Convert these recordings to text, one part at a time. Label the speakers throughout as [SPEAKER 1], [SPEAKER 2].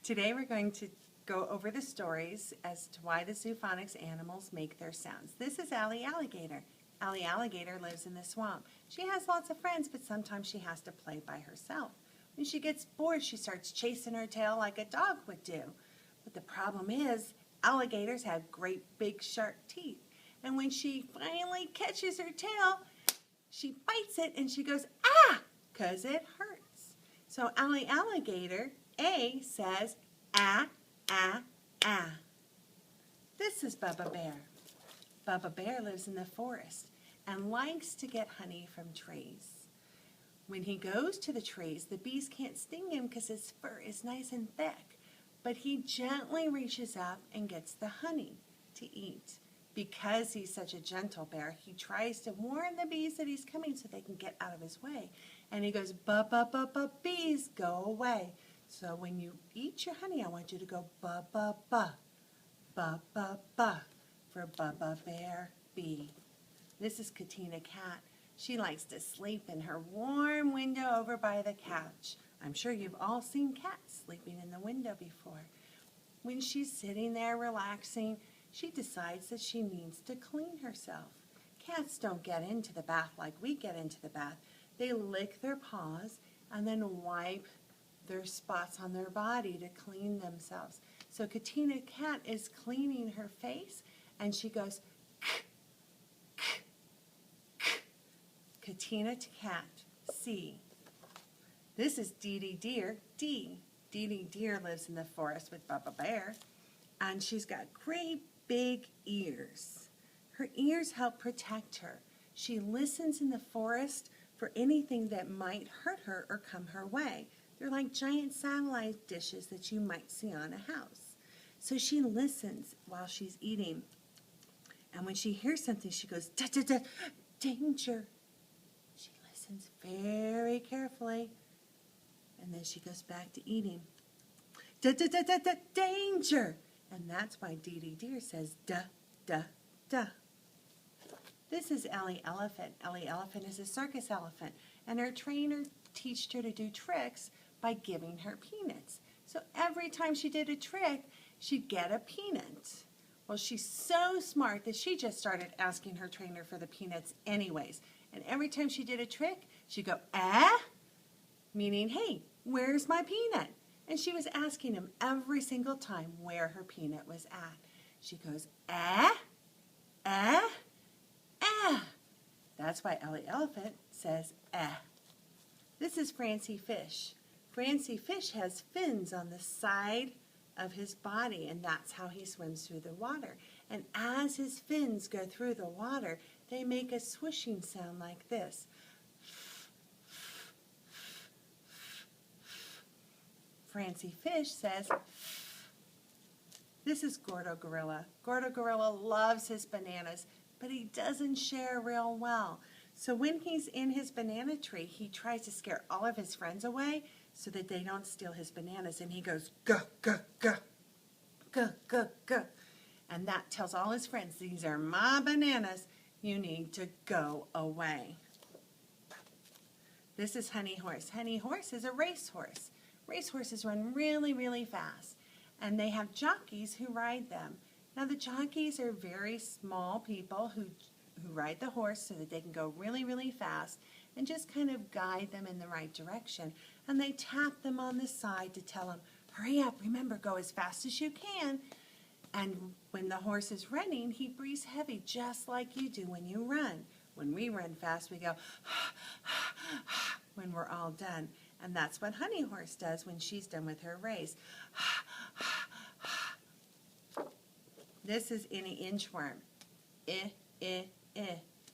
[SPEAKER 1] Today we're going to go over the stories as to why the Zoophonics animals make their sounds. This is Ellie Alligator. Ellie Alligator lives in the swamp. She has lots of friends, but sometimes she has to play by herself. When she gets bored, she starts chasing her tail like a dog would do. But the problem is, alligators have great big sharp teeth. And when she finally catches her tail, she bites it and she goes, ah, because it hurts. So Ellie Alligator, A, says, ah, ah, ah. This is Bubba Bear. Bubba Bear lives in the forest and likes to get honey from trees. When he goes to the trees, the bees can't sting him because his fur is nice and thick, but he gently reaches up and gets the honey to eat. Because he's such a gentle bear, he tries to warn the bees that he's coming so they can get out of his way. And he goes, ba, ba, ba, ba, bees, go away. So when you eat your honey, I want you to go ba, ba, ba, ba, ba, ba, for Bubba Bear Bee. This is Katina Cat. She likes to sleep in her warm window over by the couch. I'm sure you've all seen cats sleeping in the window before. When she's sitting there relaxing, she decides that she needs to clean herself. Cats don't get into the bath like we get into the bath. They lick their paws and then wipe their spots on their body to clean themselves. So Katina Cat is cleaning her face and she goes, k, k, k. Katina Cat, C. This is Dee Dee Deer, D. Dee Dee Deer lives in the forest with Bubba Bear, and she's got great big ears. Her ears help protect her. She listens in the forest for anything that might hurt her or come her way. They're like giant satellite dishes that you might see on a house. So she listens while she's eating. And when she hears something, she goes, da, da, da, danger. She listens very carefully. And then she goes back to eating. Da, da, da, da, da, danger. And that's why Dee Dee Deer says, da, da, da. This is Ellie Elephant. Ellie Elephant is a circus elephant, and her trainer taught her to do tricks by giving her peanuts. So every time she did a trick, she'd get a peanut. Well, she's so smart that she just started asking her trainer for the peanuts anyways. And every time she did a trick, she'd go, ah, meaning, hey, where's my peanut? And she was asking him every single time where her peanut was at. She goes, ah, ah, ah. That's why Ellie Elephant says, ah. This is Francie Fish. Francie Fish has fins on the side of his body, and that's how he swims through the water. And as his fins go through the water, they make a swishing sound like this. Francie Fish says, this is Gordo Gorilla. Gordo Gorilla loves his bananas, but he doesn't share real well. So when he's in his banana tree, he tries to scare all of his friends away so that they don't steal his bananas. And he goes, go, go, go, go, go, go. And that tells all his friends, these are my bananas. You need to go away. This is Honey Horse. Honey Horse is a racehorse. Racehorses run really, really fast, and they have jockeys who ride them. Now, the jockeys are very small people who ride the horse so that they can go really, really fast and just kind of guide them in the right direction. And they tap them on the side to tell them, hurry up, remember, go as fast as you can. And when the horse is running, he breathes heavy, just like you do when you run. When we run fast, we go, when we're all done. And that's what Honey Horse does when she's done with her race. This is any inchworm.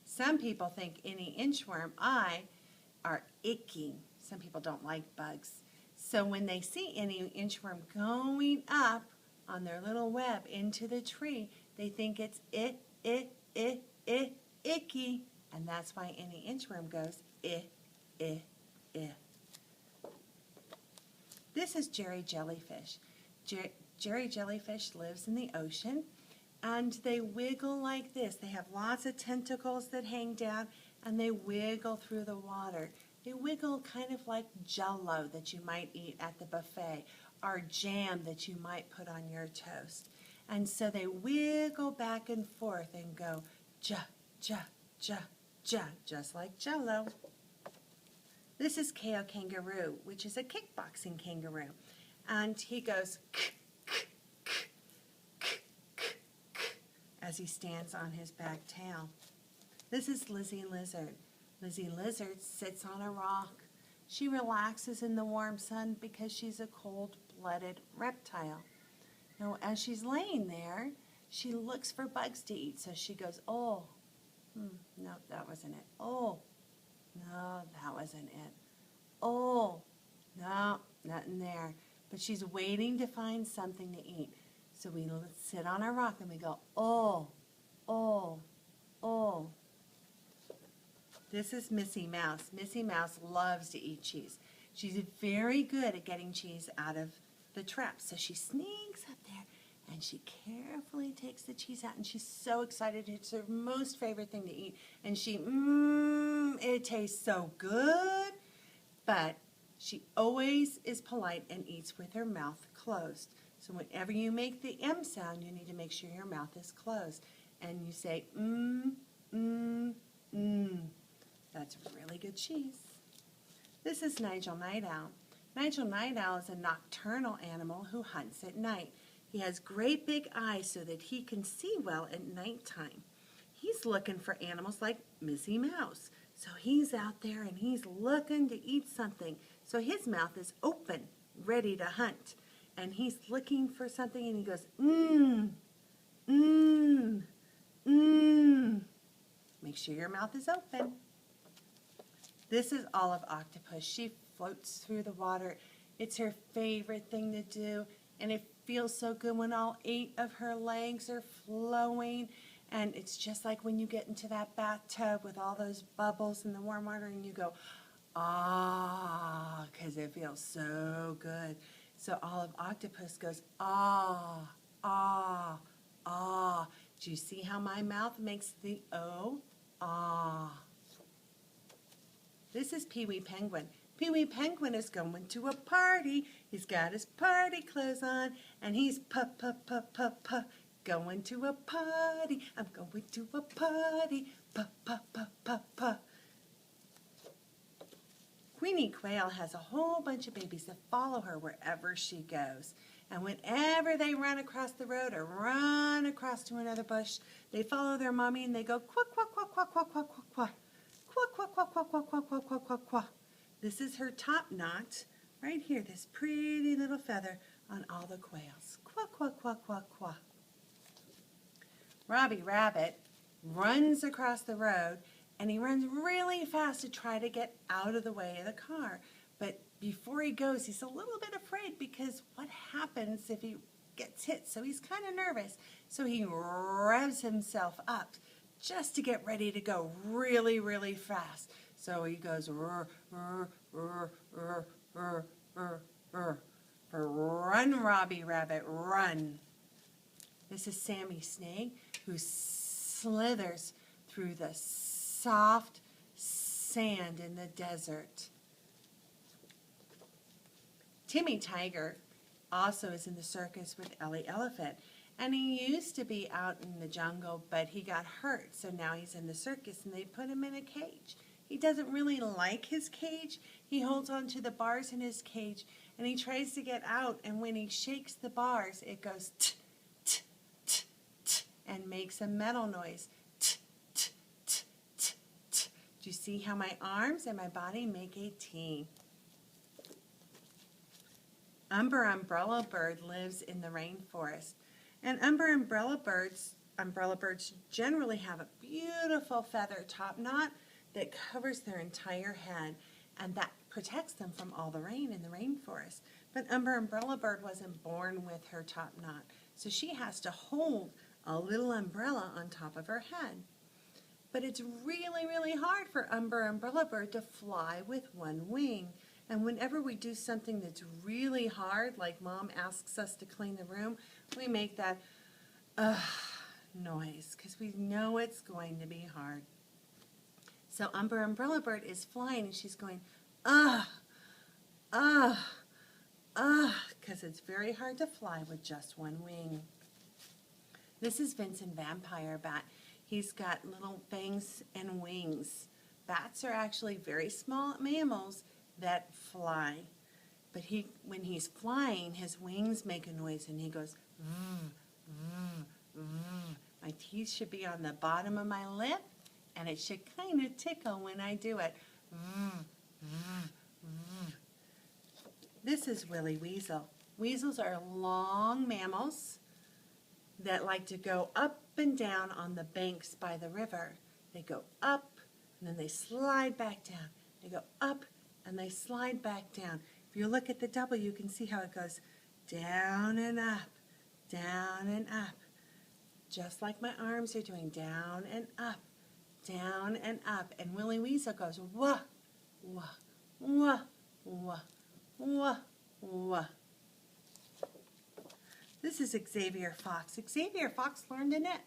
[SPEAKER 1] Some people think any inchworm are icky. Some people don't like bugs. So when they see any inchworm going up on their little web into the tree, they think it's icky. And that's why any inchworm goes This is Jerry Jellyfish. Jerry Jellyfish lives in the ocean, and they wiggle like this. They have lots of tentacles that hang down, and they wiggle through the water. They wiggle kind of like Jell-O that you might eat at the buffet, are jam that you might put on your toast. And so they wiggle back and forth and go ja, ja, ja, ja, just like Jell-O. This is Quail Kangaroo, which is a kickboxing kangaroo. And he goes k, k, k, k, k, k, as he stands on his back tail. This is Lizzy Lizard. Lizzy Lizard sits on a rock. She relaxes in the warm sun because she's a cold-blooded reptile. Now, as she's laying there, she looks for bugs to eat. So she goes, oh, no, that wasn't it. Oh, no, that wasn't it. Oh, no, nothing there. But she's waiting to find something to eat. So we sit on a rock and we go, oh, oh, oh. This is Missy Mouse. Missy Mouse loves to eat cheese. She's very good at getting cheese out of the trap. So she sneaks up there and she carefully takes the cheese out, and she's so excited. It's her most favorite thing to eat. And she, it tastes so good. But she always is polite and eats with her mouth closed. So whenever you make the M sound, you need to make sure your mouth is closed. And you say, That's really good cheese. This is Nigel Night Owl. Nigel Night Owl is a nocturnal animal who hunts at night. He has great big eyes so that he can see well at nighttime. He's looking for animals like Missy Mouse. So he's out there and he's looking to eat something. So his mouth is open, ready to hunt. And he's looking for something and he goes, Make sure your mouth is open. This is Olive Octopus. She floats through the water. It's her favorite thing to do, and it feels so good when all 8 of her legs are flowing. And it's just like when you get into that bathtub with all those bubbles in the warm water and you go, ah, because it feels so good. So Olive Octopus goes, ah, ah, ah. Do you see how my mouth makes the O? Ah. This is Pee-wee Penguin. Pee-wee Penguin is going to a party. He's got his party clothes on, and he's puh-puh-puh-puh-puh. Going to a party. I'm going to a party. Puh-puh-puh-puh-puh. Queenie Quail has a whole bunch of babies that follow her wherever she goes. And whenever they run across the road or run across to another bush, they follow their mommy and they go quack, quack, quack, quack, quack, quack, quack, quack. Quack, quack, quack, quack, quack, quack, quack, quack, quack, quack. This is her top knot right here, this pretty little feather on all the quails. Quack, quack, quack, quack, quack. Robbie Rabbit runs across the road, and he runs really fast to try to get out of the way of the car. But before he goes, he's a little bit afraid because what happens if he gets hit? So he's kind of nervous. So he revs himself up just to get ready to go really, really fast. So he goes, run, Robbie Rabbit, run. This is Sammy Snake, who slithers through the soft sand in the desert. Timmy Tiger also is in the circus with Ellie Elephant. And he used to be out in the jungle, but he got hurt, so now he's in the circus, and they put him in a cage. He doesn't really like his cage. He holds on to the bars in his cage, and he tries to get out, and when he shakes the bars, it goes t, t, t, t, and makes a metal noise. T, t, t, t, t. Do you see how my arms and my body make a T? Umber Umbrella Bird lives in the rainforest. And Umber umbrella birds generally have a beautiful feather top knot that covers their entire head, and that protects them from all the rain in the rainforest. But Umber umbrella bird wasn't born with her top knot, so she has to hold a little umbrella on top of her head. But it's really, really hard for Umber umbrella bird to fly with one wing. And whenever we do something that's really hard, like Mom asks us to clean the room, we make that noise because we know it's going to be hard. So Umber Umbrella Bird is flying and she's going, because it's very hard to fly with just one wing. This is Vincent Vampire Bat. He's got little fangs and wings. Bats are actually very small mammals that fly. But when he's flying, his wings make a noise and he goes, my teeth should be on the bottom of my lip and it should kind of tickle when I do it. This is Willy Weasel. Weasels are long mammals that like to go up and down on the banks by the river. They go up and then they slide back down. They go up and they slide back down. If you look at the W, you can see how it goes down and up, down and up. Just like my arms are doing, down and up, down and up. And Willy Weasel goes wah, wah, wah, wah, wah, wah. This is Xavier Fox. Xavier Fox learned to knit,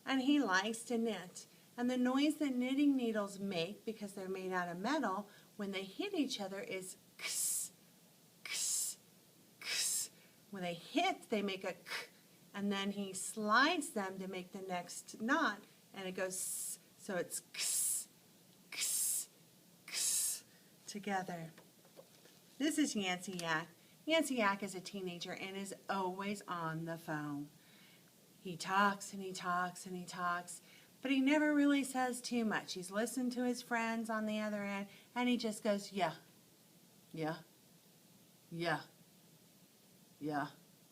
[SPEAKER 1] and he likes to knit. And the noise that knitting needles make, because they're made out of metal, when they hit each other is kss, kss, kss. When they hit, they make a k, and then he slides them to make the next knot, and it goes s, so it's kss, kss, kss, together. This is Yancey Yak. Yancey Yak is a teenager and is always on the phone. He talks and he talks and he talks, but he never really says too much. He's listened to his friends on the other end, and he just goes, yeah, yeah, yeah, yeah.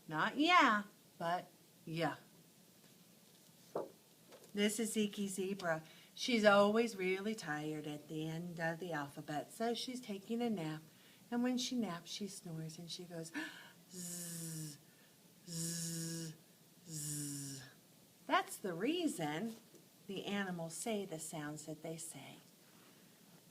[SPEAKER 1] Not yeah, but yeah. This is Kiki Zebra. She's always really tired at the end of the alphabet, so she's taking a nap. And when she naps, she snores and she goes, zzz, zzz, zzz. That's the reason the animals say the sounds that they say.